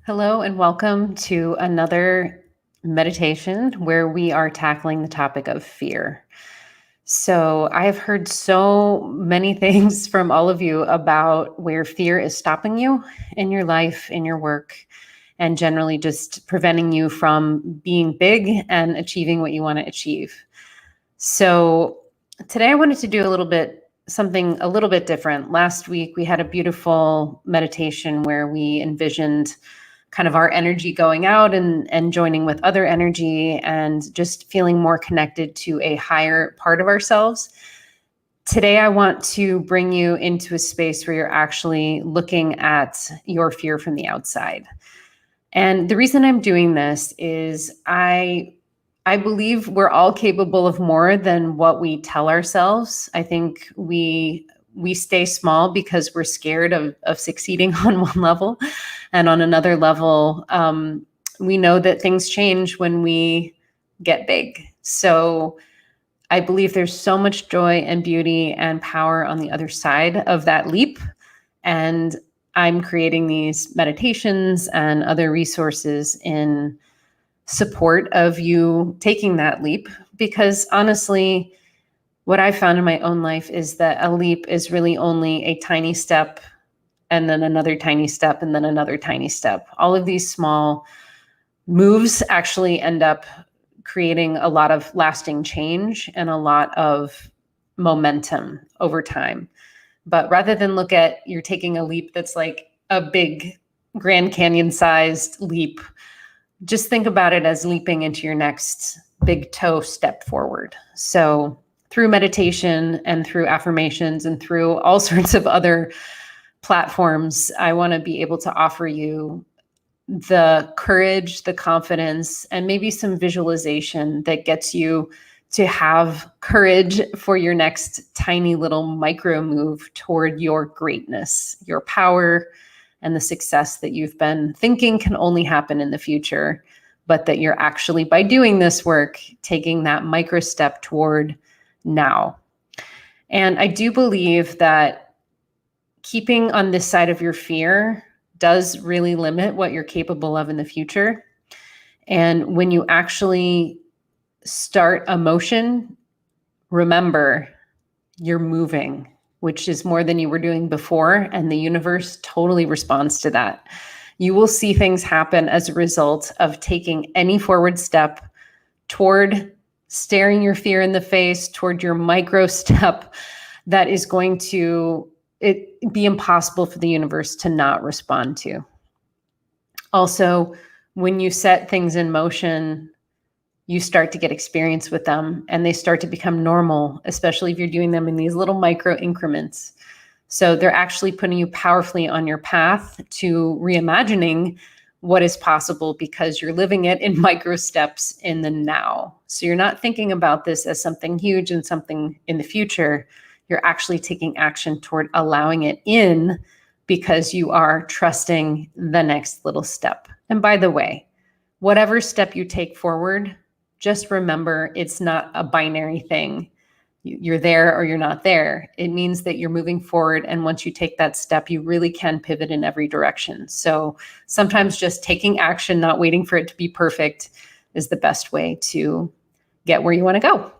Hello, and welcome to another meditation where we are tackling the topic of fear. So, I have heard so many things from all of you about where fear is stopping you in your life, in your work, and generally just preventing you from being big and achieving what you want to achieve. So, today I wanted to do something a little bit different. Last week we had a beautiful meditation where we envisioned kind of our energy going out and joining with other energy and just feeling more connected to a higher part of ourselves. Today, I want to bring you into a space where you're actually looking at your fear from the outside. And the reason I'm doing this is I believe we're all capable of more than what we tell ourselves. I think we stay small because we're scared of succeeding on one level, and on another level, we know that things change when we get big. So I believe there's so much joy and beauty and power on the other side of that leap. And I'm creating these meditations and other resources in support of you taking that leap. Because honestly, what I found in my own life is that a leap is really only a tiny step, and then another tiny step, and then another tiny step. All of these small moves actually end up creating a lot of lasting change and a lot of momentum over time. But rather than look at you're taking a leap that's like a big Grand Canyon sized leap, just think about it as leaping into your next big toe step forward. So through meditation and through affirmations and through all sorts of other platforms, I want to be able to offer you the courage, the confidence, and maybe some visualization that gets you to have courage for your next tiny little micro move toward your greatness, your power, and the success that you've been thinking can only happen in the future, but that you're actually, by doing this work, taking that micro step toward now. And I do believe that keeping on this side of your fear does really limit what you're capable of in the future. And when you actually start a motion, remember you're moving, which is more than you were doing before. And the universe totally responds to that. You will see things happen as a result of taking any forward step toward staring your fear in the face, toward your micro step that is going to be impossible for the universe to not respond to. Also, when you set things in motion, you start to get experience with them and they start to become normal, especially if you're doing them in these little micro increments. So they're actually putting you powerfully on your path to reimagining what is possible because you're living it in micro steps in the now. So you're not thinking about this as something huge and something in the future. You're actually taking action toward allowing it in because you are trusting the next little step. And by the way, whatever step you take forward, just remember it's not a binary thing. You're there or you're not there. It means that you're moving forward. And once you take that step, you really can pivot in every direction. So sometimes just taking action, not waiting for it to be perfect, is the best way to get where you want to go.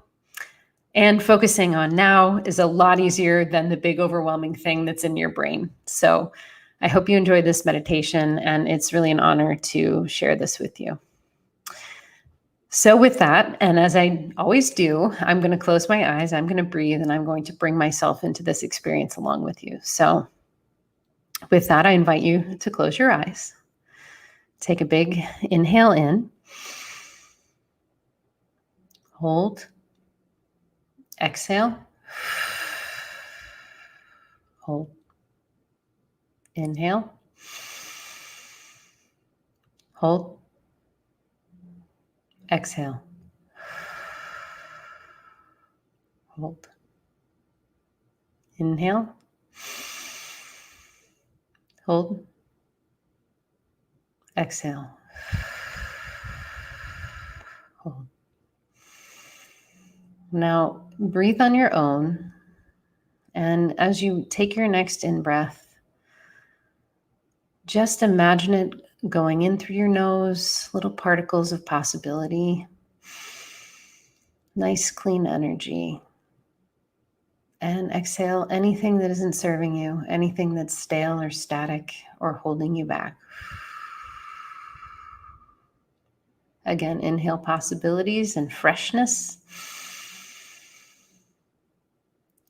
And focusing on now is a lot easier than the big overwhelming thing that's in your brain. So I hope you enjoyed this meditation, and it's really an honor to share this with you. So with that, and as I always do, I'm going to close my eyes, I'm going to breathe, and I'm going to bring myself into this experience along with you. So with that, I invite you to close your eyes. Take a big inhale in. Hold. Exhale. Hold. Inhale. Hold. Exhale. Hold. Inhale. Hold. Exhale. Hold. Now breathe on your own. And as you take your next in-breath, just imagine it going in through your nose, little particles of possibility, nice clean energy. And exhale anything that isn't serving you, anything that's stale or static or holding you back. Again, inhale possibilities and freshness.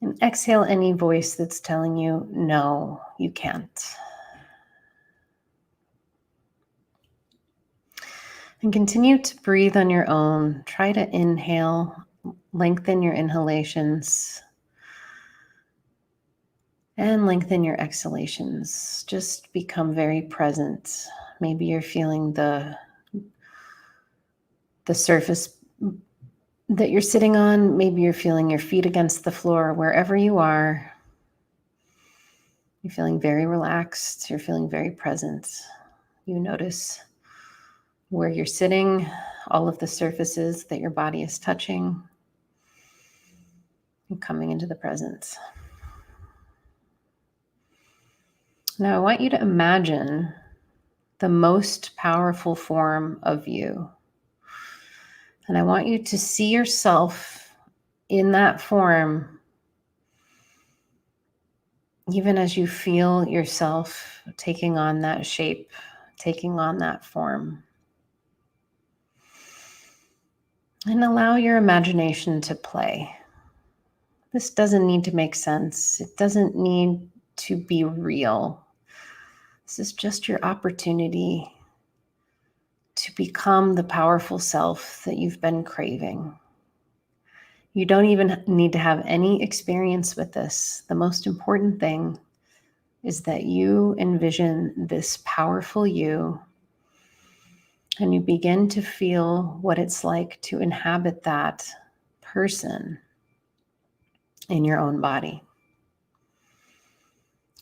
And exhale any voice that's telling you, no, you can't. And continue to breathe on your own. Try to inhale, lengthen your inhalations, and lengthen your exhalations. Just become very present. Maybe you're feeling the surface that you're sitting on. Maybe you're feeling your feet against the floor. Wherever you are, you're feeling very relaxed. You're feeling very present. You notice where you're sitting, all of the surfaces that your body is touching, and coming into the present. Now, I want you to imagine the most powerful form of you. And I want you to see yourself in that form, even as you feel yourself taking on that shape, taking on that form. And allow your imagination to play. This doesn't need to make sense. It doesn't need to be real. This is just your opportunity to become the powerful self that you've been craving. You don't even need to have any experience with this. The most important thing is that you envision this powerful you and you begin to feel what it's like to inhabit that person in your own body.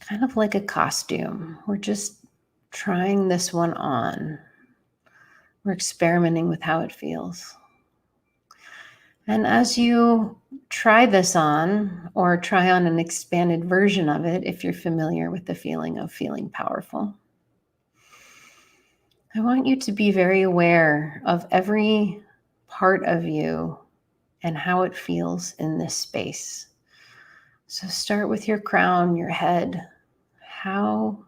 Kind of like a costume. We're just trying this one on. We're experimenting with how it feels. And as you try this on, or try on an expanded version of it, if you're familiar with the feeling of feeling powerful, I want you to be very aware of every part of you and how it feels in this space. So start with your crown, your head. How,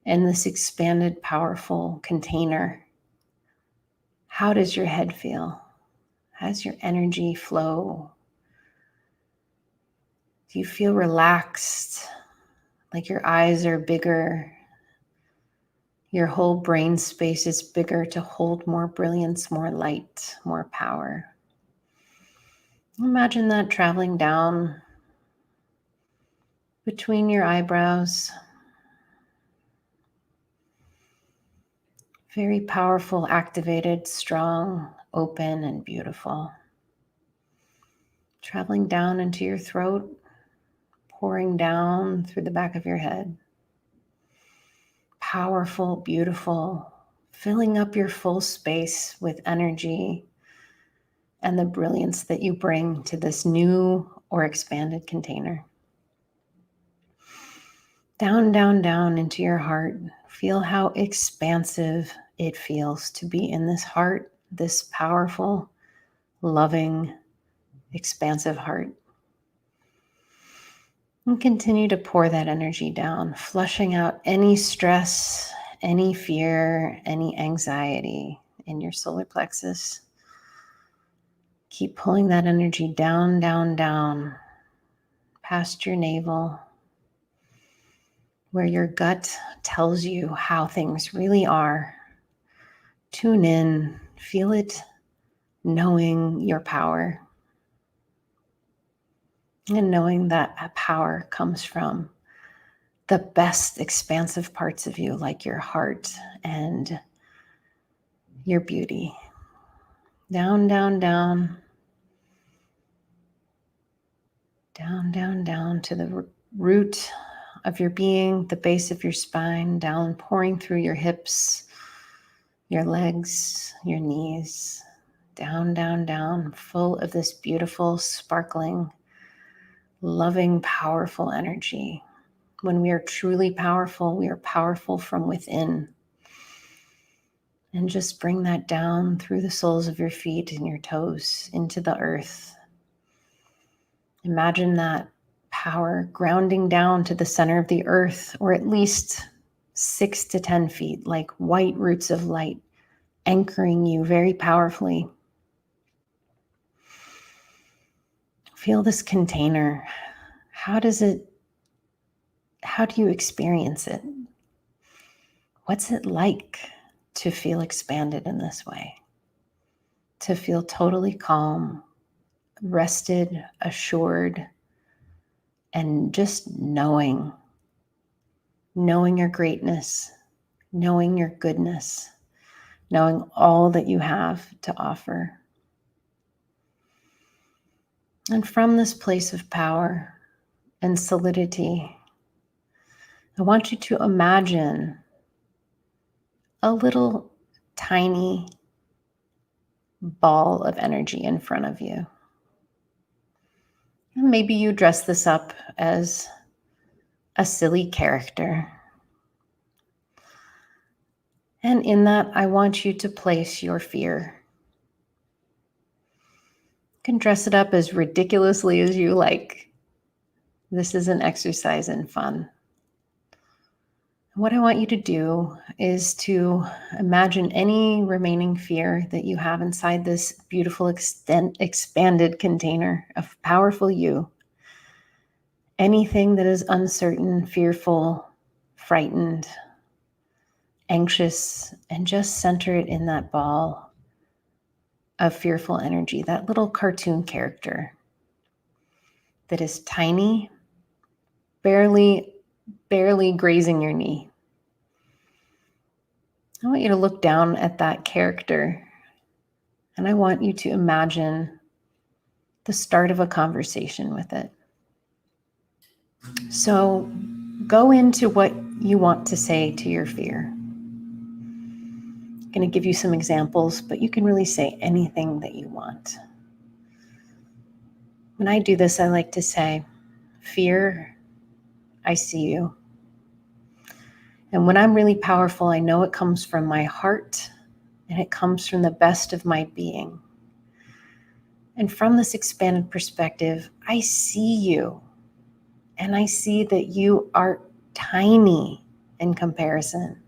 in this expanded, powerful container, how does your head feel? How does your energy flow? Do you feel relaxed, like your eyes are bigger? Your whole brain space is bigger to hold more brilliance, more light, more power. Imagine that traveling down between your eyebrows. Very powerful, activated, strong, open, and beautiful. Traveling down into your throat, pouring down through the back of your head. Powerful, beautiful, filling up your full space with energy and the brilliance that you bring to this new or expanded container. Down, down, down into your heart. Feel how expansive it feels to be in this heart, this powerful, loving, expansive heart. And continue to pour that energy down, flushing out any stress, any fear, any anxiety in your solar plexus. Keep pulling that energy down, down, down, past your navel, where your gut tells you how things really are. Tune in, feel it, knowing your power. And knowing that power comes from the best expansive parts of you, like your heart and your beauty. Down, down, down. Down, down, down to the root of your being, the base of your spine, down, pouring through your hips, your legs, your knees. Down, down, down, full of this beautiful, sparkling, loving, powerful energy. When we are truly powerful, we are powerful from within. And just bring that down through the soles of your feet and your toes into the earth. Imagine that power grounding down to the center of the earth, or at least 6 to 10 feet, like white roots of light, anchoring you very powerfully. Feel this container. How do you experience it? What's it like to feel expanded in this way? To feel totally calm, rested, assured, and just knowing your greatness, knowing your goodness, knowing all that you have to offer. And from this place of power and solidity, I want you to imagine a little tiny ball of energy in front of you. And maybe you dress this up as a silly character. And in that, I want you to place your fear. You can dress it up as ridiculously as you like. This is an exercise in fun. What I want you to do is to imagine any remaining fear that you have inside this beautiful expanded container of powerful you. Anything that is uncertain, fearful, frightened, anxious, and just center it in that ball of fearful energy, that little cartoon character that is tiny, barely grazing your knee. I want you to look down at that character, and I want you to imagine the start of a conversation with it. So go into what you want to say to your fear. I'm going to give you some examples, but you can really say anything that you want. When I do this, I like to say, "Fear, I see you." And when I'm really powerful, I know it comes from my heart and it comes from the best of my being. And from this expanded perspective, I see you. And I see that you are tiny in comparison.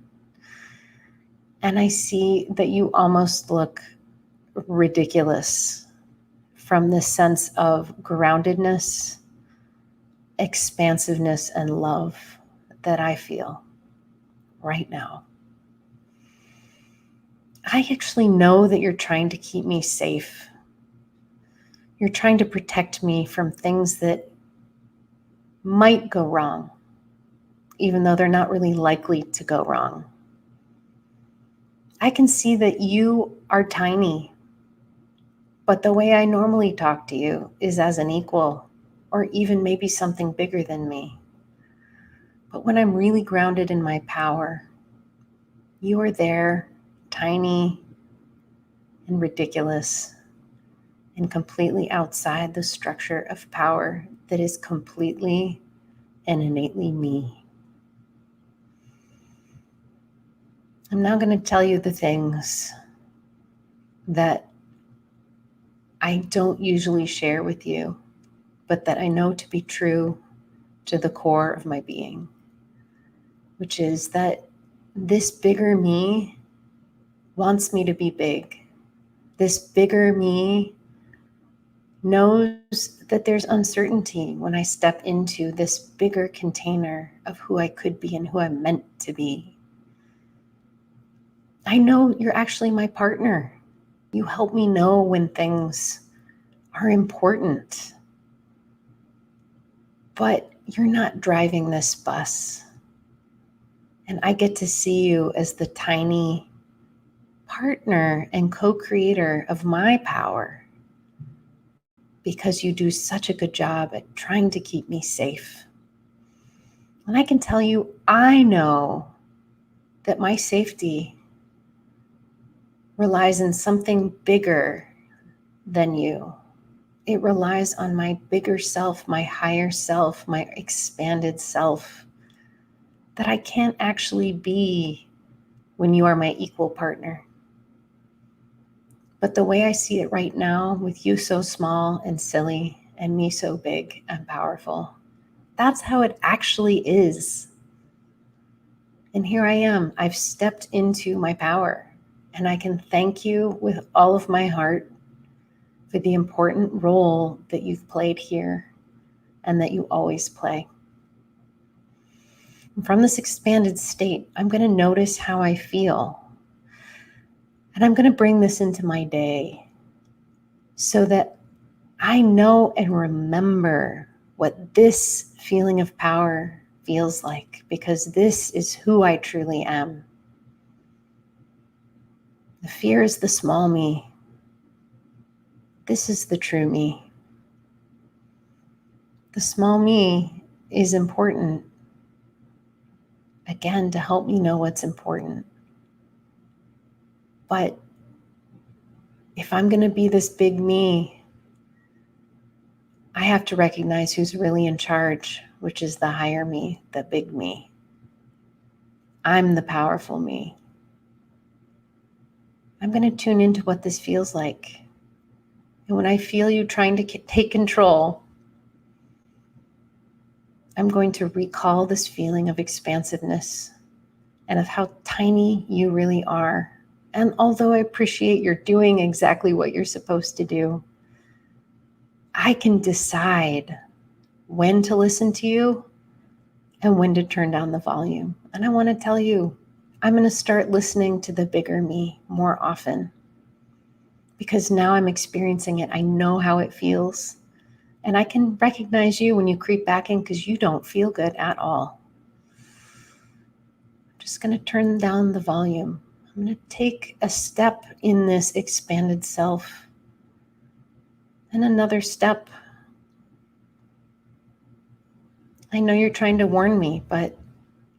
And I see that you almost look ridiculous from this sense of groundedness, expansiveness, and love that I feel right now. I actually know that you're trying to keep me safe. You're trying to protect me from things that might go wrong, even though they're not really likely to go wrong. I can see that you are tiny, but the way I normally talk to you is as an equal, or even maybe something bigger than me. But when I'm really grounded in my power, you are there, tiny and ridiculous, and completely outside the structure of power that is completely and innately me. I'm now going to tell you the things that I don't usually share with you, but that I know to be true to the core of my being, which is that this bigger me wants me to be big. This bigger me knows that there's uncertainty when I step into this bigger container of who I could be and who I'm meant to be. I know you're actually my partner. You help me know when things are important. But you're not driving this bus. And I get to see you as the tiny partner and co-creator of my power, because you do such a good job at trying to keep me safe. And I can tell you, I know that my safety relies in something bigger than you. It relies on my bigger self, my higher self, my expanded self, that I can't actually be when you are my equal partner. But the way I see it right now, with you so small and silly and me so big and powerful, that's how it actually is. And here I am. I've stepped into my power, and I can thank you with all of my heart for the important role that you've played here and that you always play. And from this expanded state, I'm going to notice how I feel. And I'm going to bring this into my day so that I know and remember what this feeling of power feels like, because this is who I truly am. The fear is the small me. This is the true me. The small me is important, again, to help me know what's important. But if I'm going to be this big me, I have to recognize who's really in charge, which is the higher me, the big me. I'm the powerful me. I'm going to tune into what this feels like. And when I feel you trying to take control, I'm going to recall this feeling of expansiveness and of how tiny you really are. And although I appreciate you're doing exactly what you're supposed to do, I can decide when to listen to you and when to turn down the volume. And I want to tell you, I'm going to start listening to the bigger me more often, because now I'm experiencing it. I know how it feels. And I can recognize you when you creep back in, because you don't feel good at all. I'm just going to turn down the volume. I'm going to take a step in this expanded self and another step. I know you're trying to warn me, but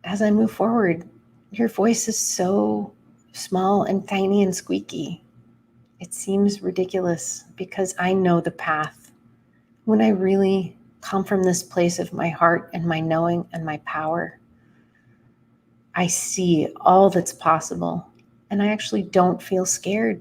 as I move forward, your voice is so small and tiny and squeaky. It seems ridiculous, because I know the path. When I really come from this place of my heart and my knowing and my power, I see all that's possible, and I actually don't feel scared.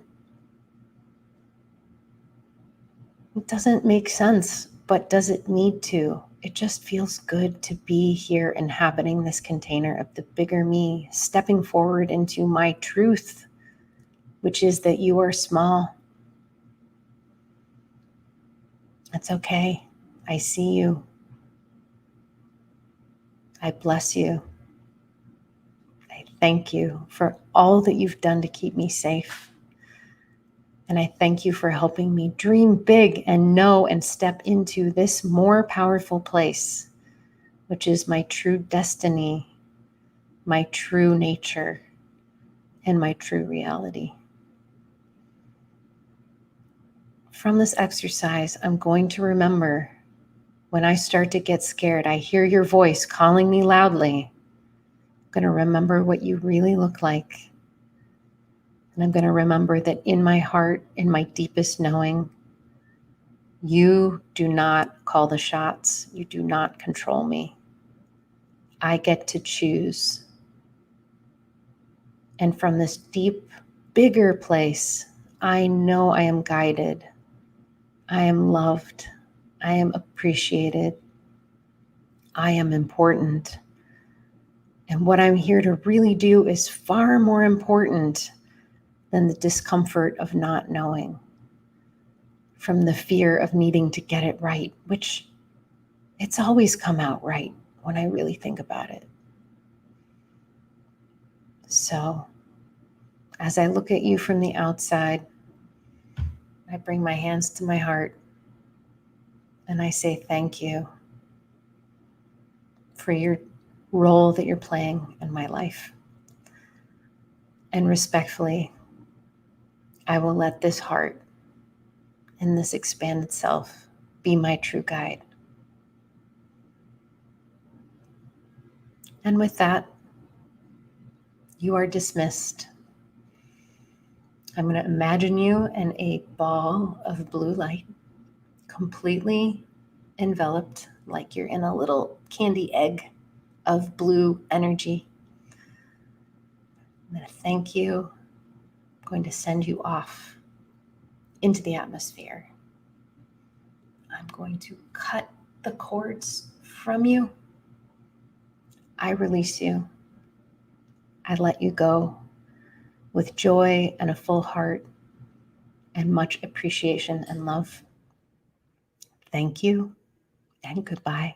It doesn't make sense, but does it need to? It just feels good to be here inhabiting this container of the bigger me, stepping forward into my truth, which is that you are small. That's okay. I see you. I bless you. I thank you for all that you've done to keep me safe. And I thank you for helping me dream big and know and step into this more powerful place, which is my true destiny, my true nature, and my true reality. From this exercise, I'm going to remember, when I start to get scared, I hear your voice calling me loudly. I'm going to remember what you really look like. And I'm going to remember that in my heart, in my deepest knowing, you do not call the shots. You do not control me. I get to choose. And from this deep, bigger place, I know I am guided. I am loved. I am appreciated. I am important. And what I'm here to really do is far more important than the discomfort of not knowing, from the fear of needing to get it right, which it's always come out right when I really think about it. So as I look at you from the outside, I bring my hands to my heart and I say thank you for your role that you're playing in my life. And respectfully, I will let this heart and this expanded self be my true guide. And with that, you are dismissed. I'm going to imagine you in a ball of blue light, completely enveloped, like you're in a little candy egg of blue energy. I'm going to thank you. I'm going to send you off. into the atmosphere. I'm going to cut the cords from you. I release you. I let you go with joy and a full heart and much appreciation and love. Thank you and goodbye.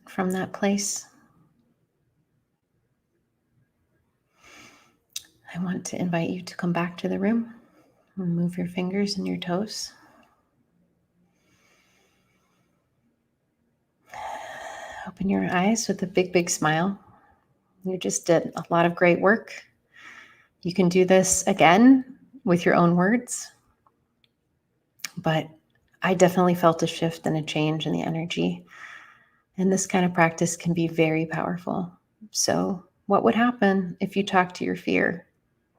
From that place, I want to invite you to come back to the room and move your fingers and your toes. Open your eyes with a big, big smile. You just did a lot of great work. You can do this again with your own words, but I definitely felt a shift and a change in the energy. And this kind of practice can be very powerful. So, what would happen if you talked to your fear?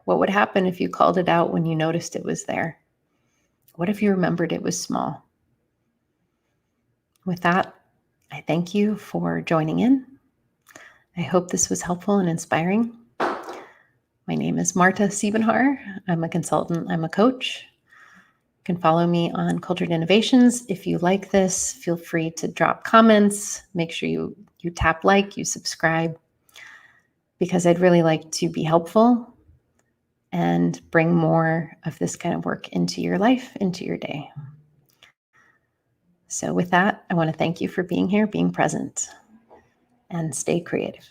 What would happen if you called it out when you noticed it was there? What if you remembered it was small? With that, I thank you for joining in. I hope this was helpful and inspiring. My name is Marte Siebenhar. I'm a consultant. I'm a coach. You can follow me on Cultured Innovations. If you like this, feel free to drop comments. Make sure you tap like, you subscribe, because I'd really like to be helpful and bring more of this kind of work into your life, into your day. So with that, I want to thank you for being here, being present, and stay creative.